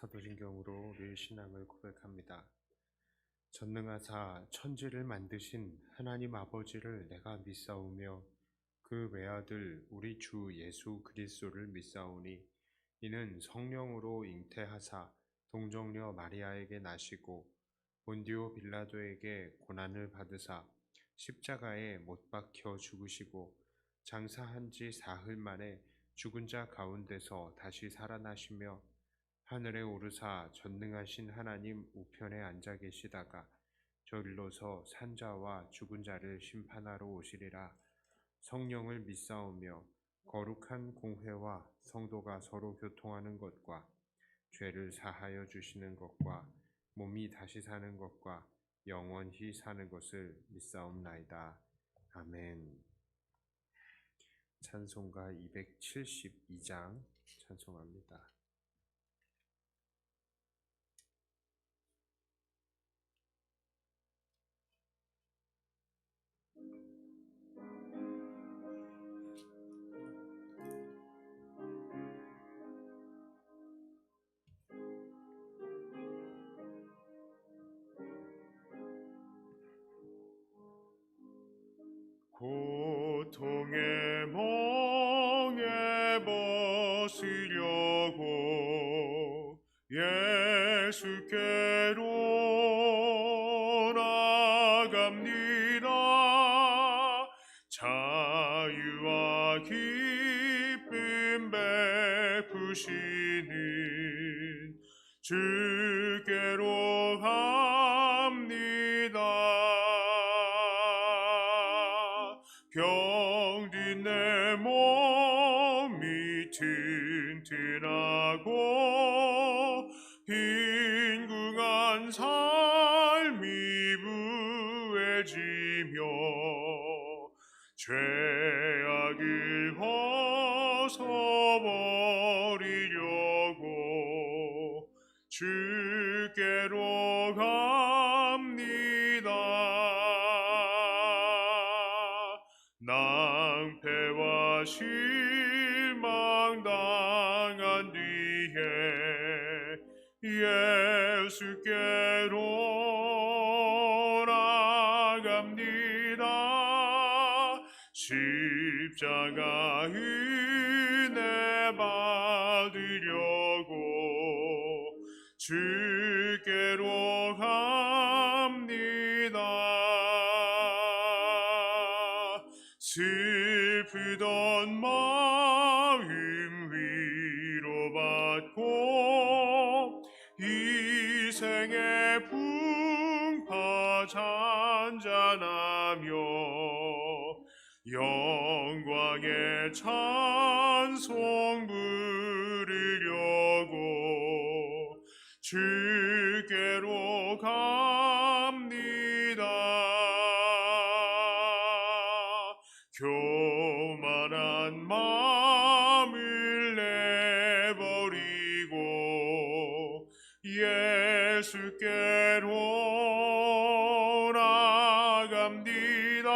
사도신경으로 우리의 신앙을 고백합니다. 전능하사 천지를 만드신 하나님 아버지를 내가 믿사오며 그 외아들 우리 주 예수 그리스도를 믿사오니 이는 성령으로 잉태하사 동정녀 마리아에게 나시고 본디오 빌라도에게 고난을 받으사 십자가에 못 박혀 죽으시고 장사한 지 사흘 만에 죽은 자 가운데서 다시 살아나시며 하늘에 오르사 전능하신 하나님 우편에 앉아 계시다가 저리로서 산자와 죽은 자를 심판하러 오시리라. 성령을 믿사오며 거룩한 공회와 성도가 서로 교통하는 것과 죄를 사하여 주시는 것과 몸이 다시 사는 것과 영원히 사는 것을 믿사옵나이다. 아멘. 찬송가 272장 찬송합니다. 고통의 멍에 벗으려고 예수께로 나갑니다. 자유와 기쁨 베푸시는 주께로 갑니다. 병든 내 몸이 튼튼하고 빈궁한 삶이 부해지며 죄악을 벗어버리려고 주께로 갑니다. 낭패와 실망 당한 뒤에 예수께로 나갑니다. 십자가 은혜 받으려고 주께로 갑니다. 슬프던 마음 위로받고 이생의 풍파 잔잔하며 영광의 찬송 부르려고 주께로 갑니다. 교만한 마음을 내버리고 예수께로 나갑니다.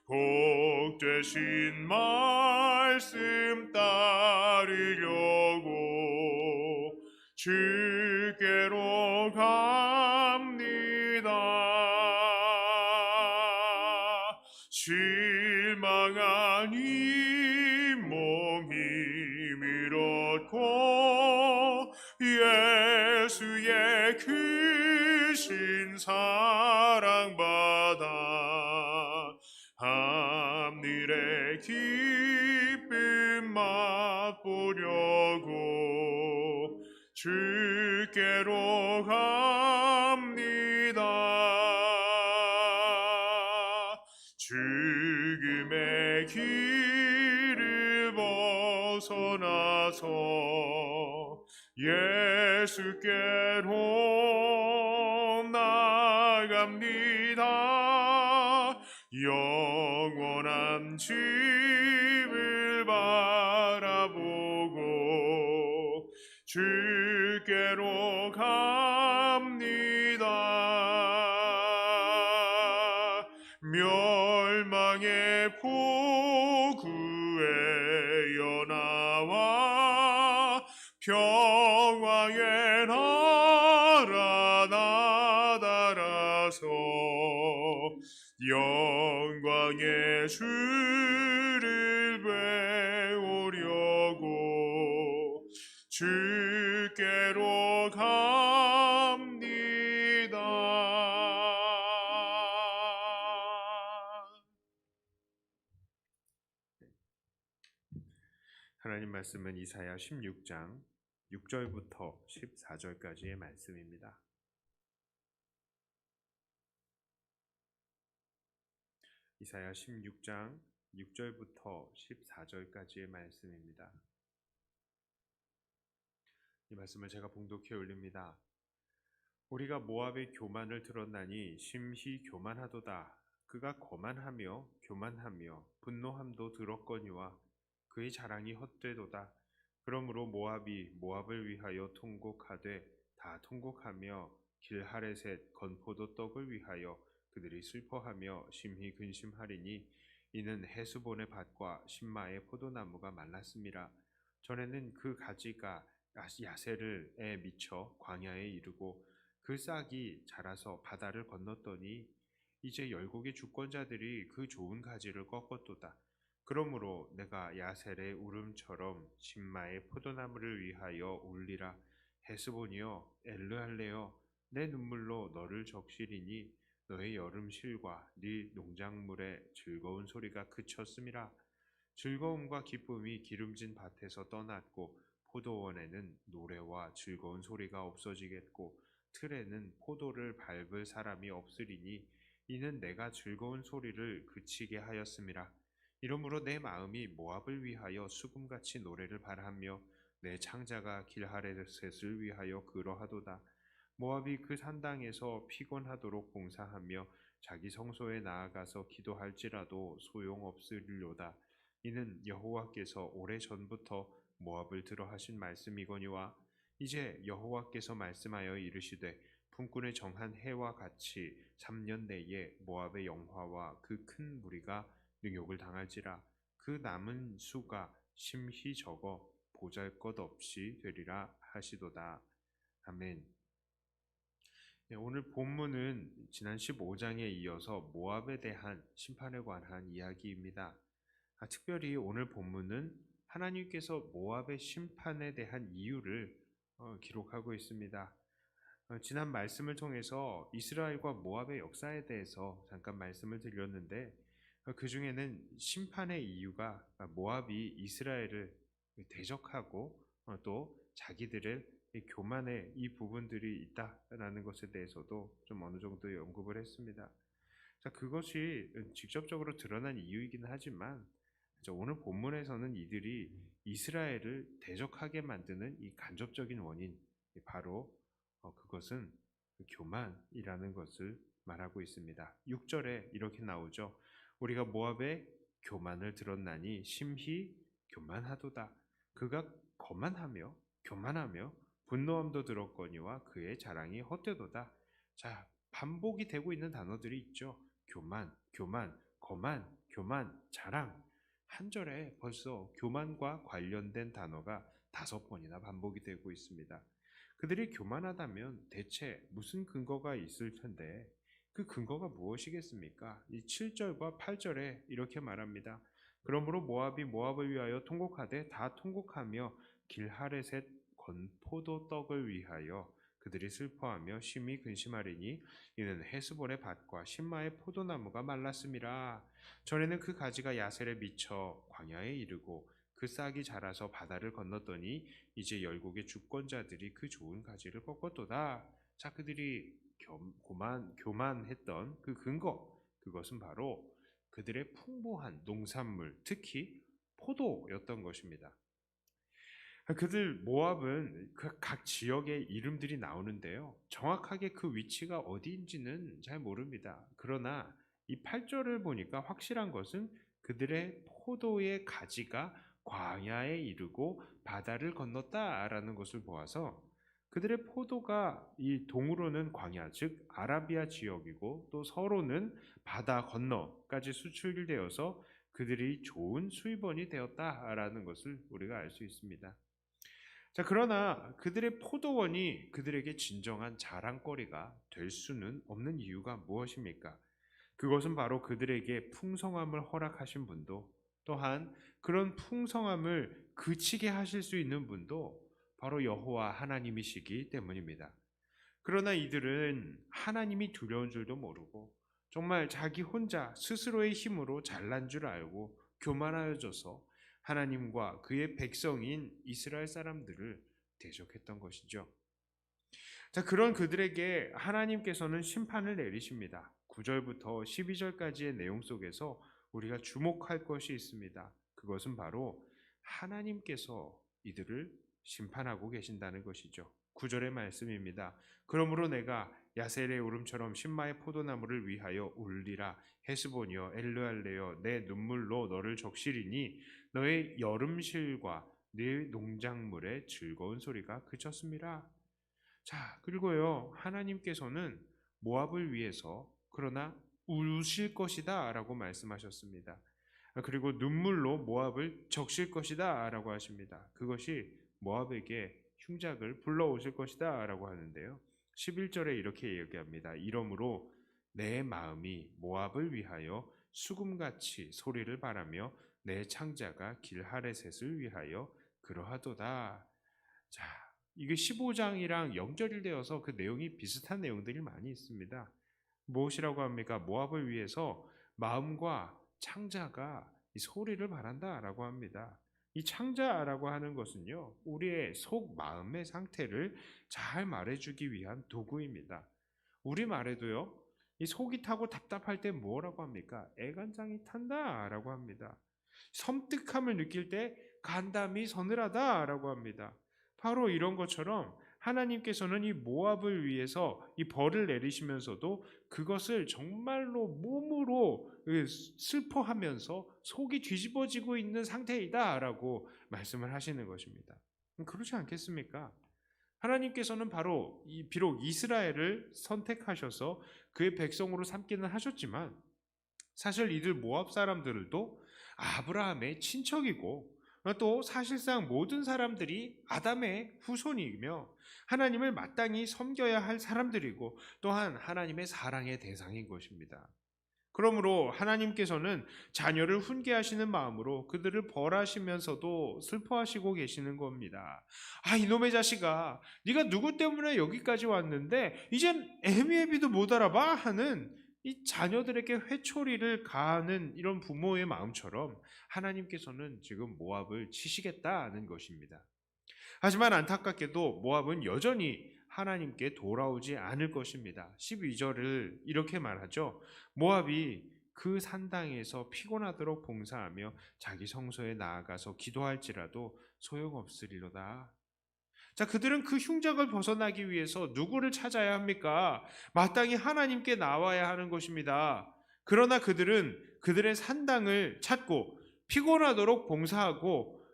복되신 말씀 따르려고 주께로 갑니다. 실망한 이 몸 힘을 얻고 예수의 크신 사랑받아 하늘의 기쁨 맛보려고 주께로 갑니다. 죽음의 길을 벗어나서 예수께로 나갑니다. 영원한 집을 바라보고 주께로 갑니다. 멸망의 포구에 연하와 평 영광의 주를 배우려고 주께로 갑니다. 하나님 말씀은 이사야 16장 6절부터 14절까지의 말씀입니다. 이사야 16장 6절부터 14절까지의 말씀입니다. 이 말씀을 제가 봉독해 올립니다. 우리가 모압의 교만을 들었나니 심히 교만하도다. 그가 거만하며 교만하며 분노함도 들었거니와 그의 자랑이 헛되도다. 그러므로 모압이 모압을 위하여 통곡하되 다 통곡하며 길하레셋 건포도 떡을 위하여 그들이 슬퍼하며 심히 근심하리니 이는 헤스본의 밭과 신마의 포도나무가 말랐음이라. 전에는 그 가지가 야셀에 미쳐 광야에 이르고 그 싹이 자라서 바다를 건넜더니 이제 열국의 주권자들이 그 좋은 가지를 꺾었도다. 그러므로 내가 야셀의 울음처럼 신마의 포도나무를 위하여 울리라. 헤스본이여 엘르할레여 내 눈물로 너를 적시리니 너의 여름실과 네 농작물의 즐거운 소리가 그쳤음이라. 즐거움과 기쁨이 기름진 밭에서 떠났고 포도원에는 노래와 즐거운 소리가 없어지겠고 틀에는 포도를 밟을 사람이 없으리니 이는 내가 즐거운 소리를 그치게 하였음이라. 이러므로 내 마음이 모압을 위하여 수금같이 노래를 바라며 내 창자가 길하레셋을 위하여 그러하도다. 모압이 그 산당에서 피곤하도록 봉사하며 자기 성소에 나아가서 기도할지라도 소용없으리로다. 이는 여호와께서 오래전부터 모압을 들어하신 말씀이거니와 이제 여호와께서 말씀하여 이르시되 품꾼의 정한 해와 같이 3년 내에 모압의 영화와 그 큰 무리가 능욕을 당할지라. 그 남은 수가 심히 적어 보잘것없이 되리라 하시도다. 아멘. 오늘 본문은 지난 15장에 이어서 모압에 대한 심판에 관한 이야기입니다. 특별히 오늘 본문은 하나님께서 모압의 심판에 대한 이유를 기록하고 있습니다. 지난 말씀을 통해서 이스라엘과 모압의 역사에 대해서 잠깐 말씀을 드렸는데 그 중에는 심판의 이유가 모압이 이스라엘을 대적하고 또 자기들의 교만의 이 부분들이 있다라는 것에 대해서도 좀 어느 정도 언급을 했습니다. 자, 그것이 직접적으로 드러난 이유이긴 하지만 오늘 본문에서는 이들이 이스라엘을 대적하게 만드는 이 간접적인 원인, 바로 그것은 교만이라는 것을 말하고 있습니다. 6절에 이렇게 나오죠. 우리가 모압의 교만을 들었나니 심히 교만하도다. 그가 거만하며 교만하며 분노함도 들었거니와 그의 자랑이 헛되도다. 자, 반복이 되고 있는 단어들이 있죠. 교만, 교만, 거만, 교만, 자랑. 한 절에 벌써 교만과 관련된 단어가 5번이나 반복이 되고 있습니다. 그들이 교만하다면 대체 무슨 근거가 있을 텐데 그 근거가 무엇이겠습니까? 이 7절과 8절에 이렇게 말합니다. 그러므로 모압이 모압을 위하여 통곡하되 다 통곡하며 길하레셋 건포도 떡을 위하여 그들이 슬퍼하며 심히 근심하리니 이는 헤스본의 밭과 신마의 포도나무가 말랐음이라. 전에는 그 가지가 야셀에 미쳐 광야에 이르고 그 싹이 자라서 바다를 건넜더니 이제 열국의 주권자들이 그 좋은 가지를 꺾었도다. 자, 그들이 교만했던 그 근거, 그것은 바로 그들의 풍부한 농산물, 특히 포도였던 것입니다. 그들 모압은 각 지역의 이름들이 나오는데요. 정확하게 그 위치가 어디인지는 잘 모릅니다. 그러나 이 8절을 보니까 확실한 것은 그들의 포도의 가지가 광야에 이르고 바다를 건넜다라는 것을 보아서 그들의 포도가 이 동으로는 광야, 즉 아라비아 지역이고 또 서로는 바다 건너까지 수출되어서 그들이 좋은 수입원이 되었다라는 것을 우리가 알 수 있습니다. 자, 그러나 그들의 포도원이 그들에게 진정한 자랑거리가 될 수는 없는 이유가 무엇입니까? 그것은 바로 그들에게 풍성함을 허락하신 분도, 또한 그런 풍성함을 그치게 하실 수 있는 분도 바로 여호와 하나님이시기 때문입니다. 그러나 이들은 하나님이 두려운 줄도 모르고 정말 자기 혼자 스스로의 힘으로 잘난 줄 알고 교만하여져서 하나님과 그의 백성인 이스라엘 사람들을 대적했던 것이죠. 자, 그런 그들에게 하나님께서는 심판을 내리십니다. 9절부터 12절까지의 내용 속에서 우리가 주목할 것이 있습니다. 그것은 바로 하나님께서 이들을 심판하고 계신다는 것이죠. 9절의 말씀입니다. 그러므로 내가 야셀의 울음처럼 신마의 포도나무를 위하여 울리라. 헤스본이여 엘르알레여 내 눈물로 너를 적시리니 너의 여름실과 네 농작물의 즐거운 소리가 그쳤습니다. 자, 그리고요, 하나님께서는 모압을 위해서 그러나 우실 것이다 라고 말씀하셨습니다. 그리고 눈물로 모압을 적실 것이다 라고 하십니다. 그것이 모압에게 흉작을 불러오실 것이다 라고 하는데요. 11절에 이렇게 얘기합니다. 이러므로 내 마음이 모압을 위하여 수금같이 소리를 바라며 내 창자가 길하레셋을 위하여 그러하도다. 자, 이게 15장이랑 연결되어서 그 내용이 비슷한 내용들이 많이 있습니다. 무엇이라고 합니까? 모압을 위해서 마음과 창자가 이 소리를 바란다라고 합니다. 이 창자라고 하는 것은요, 우리의 속 마음의 상태를 잘 말해주기 위한 도구입니다. 우리 말에도요, 이 속이 타고 답답할 때 뭐라고 합니까? 애간장이 탄다라고 합니다. 섬뜩함을 느낄 때 간담이 서늘하다라고 합니다. 바로 이런 것처럼 하나님께서는 이 모압을 위해서 이 벌을 내리시면서도 그것을 정말로 몸으로 슬퍼하면서 속이 뒤집어지고 있는 상태이다라고 말씀을 하시는 것입니다. 그렇지 않겠습니까? 하나님께서는 바로 비록 이스라엘을 선택하셔서 그의 백성으로 삼기는 하셨지만 사실 이들 모압 사람들도 아브라함의 친척이고 또 사실상 모든 사람들이 아담의 후손이며 하나님을 마땅히 섬겨야 할 사람들이고 또한 하나님의 사랑의 대상인 것입니다. 그러므로 하나님께서는 자녀를 훈계하시는 마음으로 그들을 벌하시면서도 슬퍼하시고 계시는 겁니다. 아, 이놈의 자식아, 네가 누구 때문에 여기까지 왔는데 이젠 애미애비도 못 알아봐 하는 이 자녀들에게 회초리를 가하는 이런 부모의 마음처럼 하나님께서는 지금 모압을 치시겠다는 것입니다. 하지만 안타깝게도 모압은 여전히 하나님께 돌아오지 않을 것입니다. 12절을 이렇게 말하죠. 모압이 그 산당에서 피곤하도록 봉사하며 자기 성소에 나아가서 기도할지라도 소용없으리로다. 자, 그들은 그 흉작을 벗어나기 위해서 누구를 찾아야 합니까? 마땅히 하나님께 나와야 하는 것입니다. 그러나 그들은 그들의 산당을 찾고 피곤하도록 봉사하고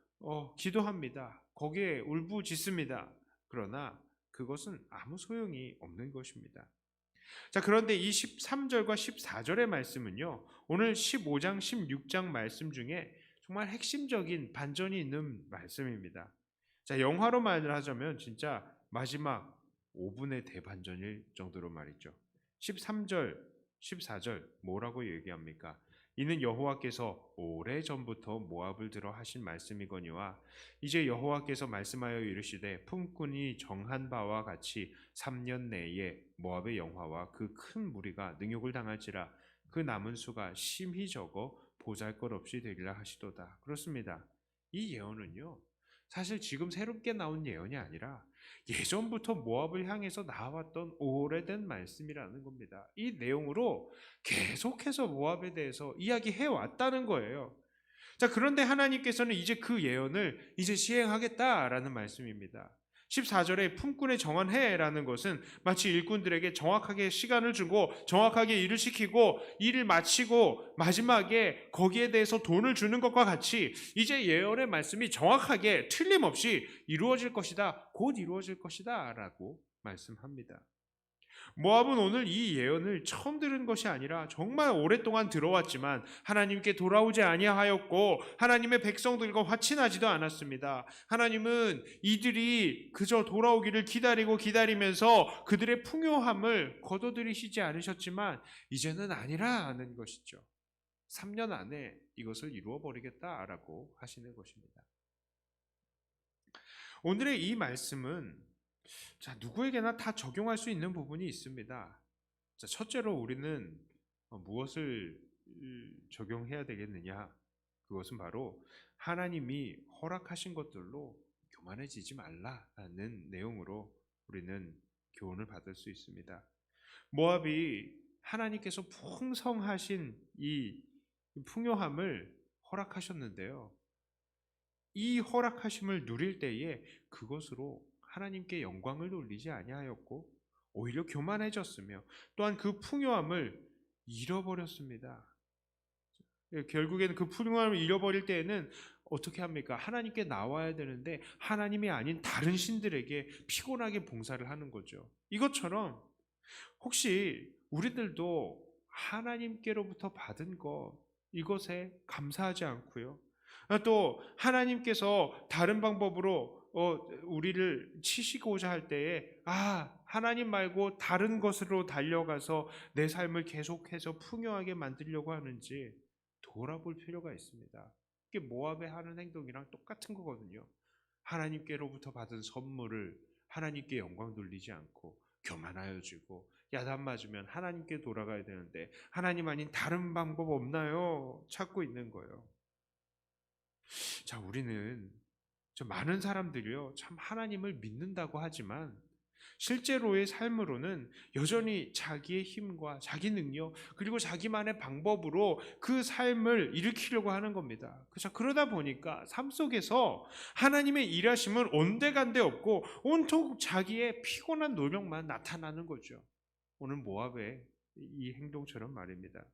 기도합니다. 거기에 울부짖습니다. 그러나 그것은 아무 소용이 없는 것입니다. 자, 그런데 이 13절과 14절의 말씀은요, 오늘 15장, 16장 말씀 중에 정말 핵심적인 반전이 있는 말씀입니다. 자, 영화로 말을 하자면 진짜 마지막 5분의 대반전일 정도로 말이죠. 13절, 14절 뭐라고 얘기합니까? 이는 여호와께서 오래전부터 모압을 들어 하신 말씀이거니와 이제 여호와께서 말씀하여 이르시되 품꾼이 정한 바와 같이 3년 내에 모압의 영화와 그 큰 무리가 능욕을 당할지라 그 남은 수가 심히 적어 보잘것없이 되리라 하시도다. 그렇습니다. 이 예언은요, 사실 지금 새롭게 나온 예언이 아니라 예전부터 모압을 향해서 나왔던 오래된 말씀이라는 겁니다. 이 내용으로 계속해서 모압에 대해서 이야기해 왔다는 거예요. 자, 그런데 하나님께서는 이제 그 예언을 이제 시행하겠다라는 말씀입니다. 14절에 품꾼의 정한 해라는 것은 마치 일꾼들에게 정확하게 시간을 주고 정확하게 일을 시키고 일을 마치고 마지막에 거기에 대해서 돈을 주는 것과 같이 이제 예언의 말씀이 정확하게 틀림없이 이루어질 것이다, 곧 이루어질 것이다 라고 말씀합니다. 모압은 오늘 이 예언을 처음 들은 것이 아니라 정말 오랫동안 들어왔지만 하나님께 돌아오지 아니하였고 하나님의 백성들과 화친하지도 않았습니다. 하나님은 이들이 그저 돌아오기를 기다리면서 그들의 풍요함을 거둬들이시지 않으셨지만 이제는 아니라는 것이죠. 3년 안에 이것을 이루어 버리겠다라고 하시는 것입니다. 오늘의 이 말씀은 누구에게나 다 적용할 수 있는 부분이 있습니다. 첫째로 우리는 무엇을 적용해야 되겠느냐? 그것은 바로 하나님이 허락하신 것들로 교만해지지 말라라는 내용으로 우리는 교훈을 받을 수 있습니다. 모압이 하나님께서 풍성하신 이 풍요함을 허락하셨는데요. 이 허락하심을 누릴 때에 그것으로 하나님께 영광을 돌리지 아니하였고 오히려 교만해졌으며 또한 그 풍요함을 잃어버렸습니다. 결국에는 그 풍요함을 잃어버릴 때에는 어떻게 합니까? 하나님께 나와야 되는데 하나님이 아닌 다른 신들에게 피곤하게 봉사를 하는 거죠. 이것처럼 혹시 우리들도 하나님께로부터 받은 이것에 감사하지 않고요. 또 하나님께서 다른 방법으로 우리를 치시고자 할 때에 하나님 말고 다른 것으로 달려가서 내 삶을 계속해서 풍요하게 만들려고 하는지 돌아볼 필요가 있습니다. 이게 모압에 하는 행동이랑 똑같은 거거든요. 하나님께로부터 받은 선물을 하나님께 영광 돌리지 않고 교만하여지고 야단 맞으면 하나님께 돌아가야 되는데 하나님 아닌 다른 방법 없나요? 찾고 있는 거예요. 우리는 많은 사람들이요 참 하나님을 믿는다고 하지만 실제로의 삶으로는 여전히 자기의 힘과 자기 능력 그리고 자기만의 방법으로 그 삶을 일으키려고 하는 겁니다. 그러다 보니까 삶 속에서 하나님의 일하심은 온데간데 없고 온통 자기의 피곤한 노력만 나타나는 거죠. 오늘 모압의 이 행동처럼 말입니다.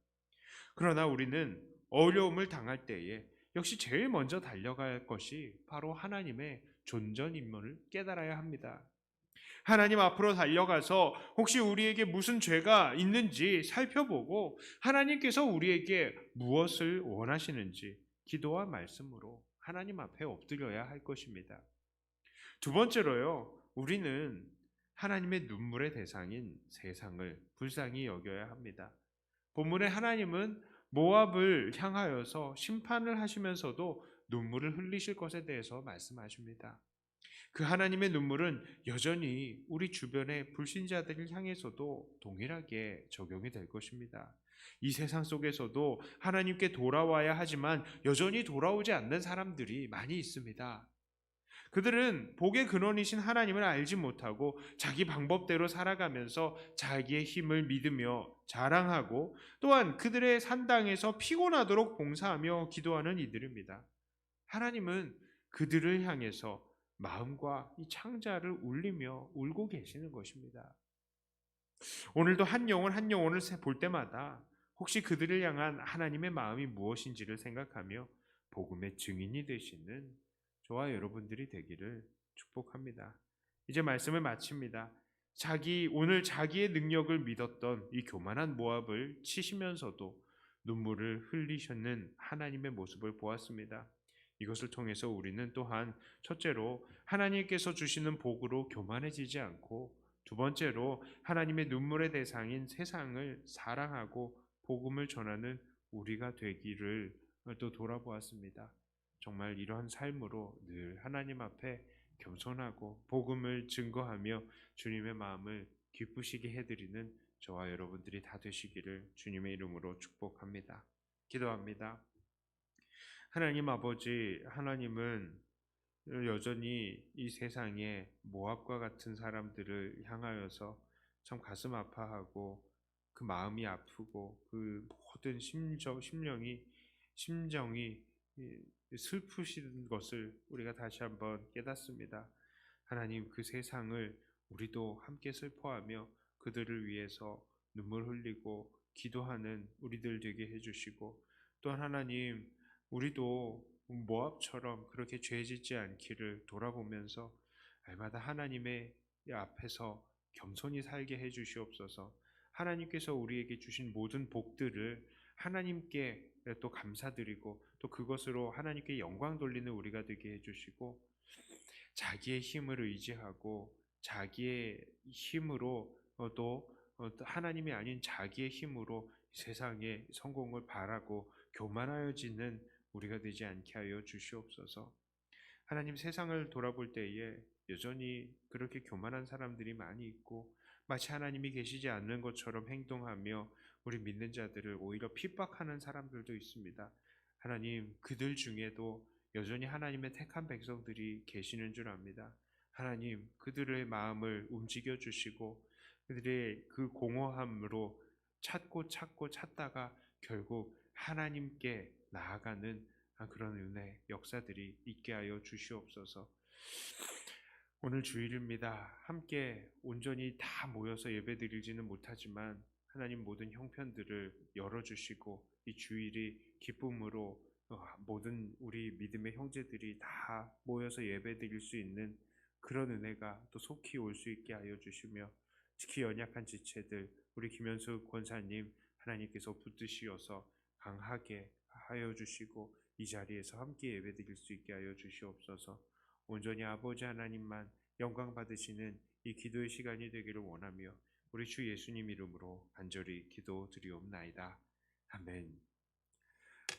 그러나 우리는 어려움을 당할 때에 역시 제일 먼저 달려갈 것이 바로 하나님의 존전임무를 깨달아야 합니다. 하나님 앞으로 달려가서 혹시 우리에게 무슨 죄가 있는지 살펴보고 하나님께서 우리에게 무엇을 원하시는지 기도와 말씀으로 하나님 앞에 엎드려야 할 것입니다. 두 번째로요, 우리는 하나님의 눈물의 대상인 세상을 불쌍히 여겨야 합니다. 본문에 하나님은 모압을 향하여서 심판을 하시면서도 눈물을 흘리실 것에 대해서 말씀하십니다. 그 하나님의 눈물은 여전히 우리 주변의 불신자들을 향해서도 동일하게 적용이 될 것입니다. 이 세상 속에서도 하나님께 돌아와야 하지만 여전히 돌아오지 않는 사람들이 많이 있습니다. 그들은 복의 근원이신 하나님을 알지 못하고 자기 방법대로 살아가면서 자기의 힘을 믿으며 자랑하고 또한 그들의 산당에서 피곤하도록 봉사하며 기도하는 이들입니다. 하나님은 그들을 향해서 마음과 이 창자를 울리며 울고 계시는 것입니다. 오늘도 한 영혼 한 영혼을 볼 때마다 혹시 그들을 향한 하나님의 마음이 무엇인지를 생각하며 복음의 증인이 되시는 저와 여러분들이 되기를 축복합니다. 이제 말씀을 마칩니다. 오늘 자기의 능력을 믿었던 이 교만한 모압을 치시면서도 눈물을 흘리셨는 하나님의 모습을 보았습니다. 이것을 통해서 우리는 또한 첫째로 하나님께서 주시는 복으로 교만해지지 않고 두 번째로 하나님의 눈물의 대상인 세상을 사랑하고 복음을 전하는 우리가 되기를 또 돌아보았습니다. 정말 이러한 삶으로 늘 하나님 앞에 겸손하고 복음을 증거하며 주님의 마음을 기쁘시게 해드리는 저와 여러분들이 다 되시기를 주님의 이름으로 축복합니다. 기도합니다. 하나님 아버지, 하나님은 여전히 이 세상에 모압과 같은 사람들을 향하여서 참 가슴 아파하고 그 마음이 아프고 그 모든 심정이 슬프신 것을 우리가 다시 한번 깨닫습니다. 하나님, 그 세상을 우리도 함께 슬퍼하며 그들을 위해서 눈물 흘리고 기도하는 우리들 되게 해주시고 또한 하나님, 우리도 모압처럼 그렇게 죄 짓지 않기를 돌아보면서 날마다 하나님의 앞에서 겸손히 살게 해 주시옵소서. 하나님께서 우리에게 주신 모든 복들을 하나님께 또 감사드리고 또 그것으로 하나님께 영광 돌리는 우리가 되게 해 주시고, 자기의 힘을 의지하고 자기의 힘으로 또 하나님이 아닌 자기의 힘으로 세상의 성공을 바라고 교만하여지는 우리가 되지 않게 하여 주시옵소서. 하나님, 세상을 돌아볼 때에 여전히 그렇게 교만한 사람들이 많이 있고 마치 하나님이 계시지 않는 것처럼 행동하며 우리 믿는 자들을 오히려 핍박하는 사람들도 있습니다. 하나님, 그들 중에도 여전히 하나님의 택한 백성들이 계시는 줄 압니다. 하나님, 그들의 마음을 움직여 주시고 그들의 그 공허함으로 찾고 찾고 찾다가 결국 하나님께 나아가는 그런 은혜 역사들이 있게 하여 주시옵소서. 오늘 주일입니다. 함께 온전히 다 모여서 예배드리지는 못하지만 하나님, 모든 형편들을 열어주시고 이 주일이 기쁨으로 모든 우리 믿음의 형제들이 다 모여서 예배드릴 수 있는 그런 은혜가 또 속히 올 수 있게 하여 주시며, 특히 연약한 지체들 우리 김현수 권사님 하나님께서 붙드시어서 강하게 하여 주시고 이 자리에서 함께 예배드릴 수 있게 하여 주시옵소서. 온전히 아버지 하나님만 영광 받으시는 이 기도의 시간이 되기를 원하며 우리 주 예수님 이름으로 간절히 기도드리옵나이다. 아멘.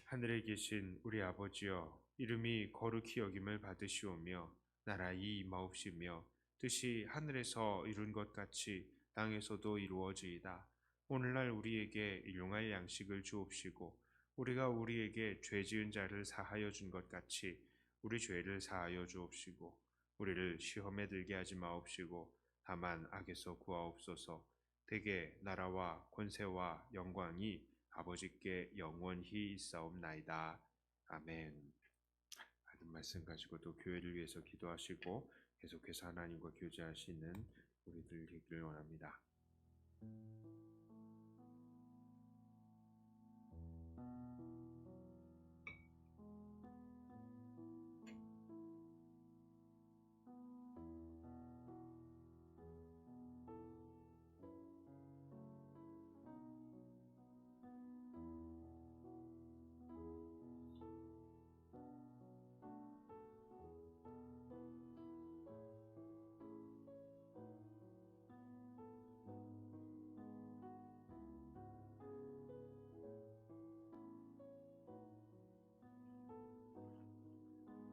하늘에 계신 우리 아버지여, 이름이 거룩히 여김을 받으시오며 나라의 임하옵시며 뜻이 하늘에서 이룬 것 같이 땅에서도 이루어지이다. 오늘날 우리에게 일용할 양식을 주옵시고 우리가 우리에게 죄 지은 자를 사하여 준 것 같이 우리 죄를 사하여 주옵시고 우리를 시험에 들게 하지 마옵시고 다만 악에서 구하옵소서. 대개 나라와 권세와 영광이 아버지께 영원히 있사옵나이다. 아멘. 하는 말씀 가지고 또 교회를 위해서 기도하시고 계속해서 하나님과 교제하시는 우리들 되기를 원합니다.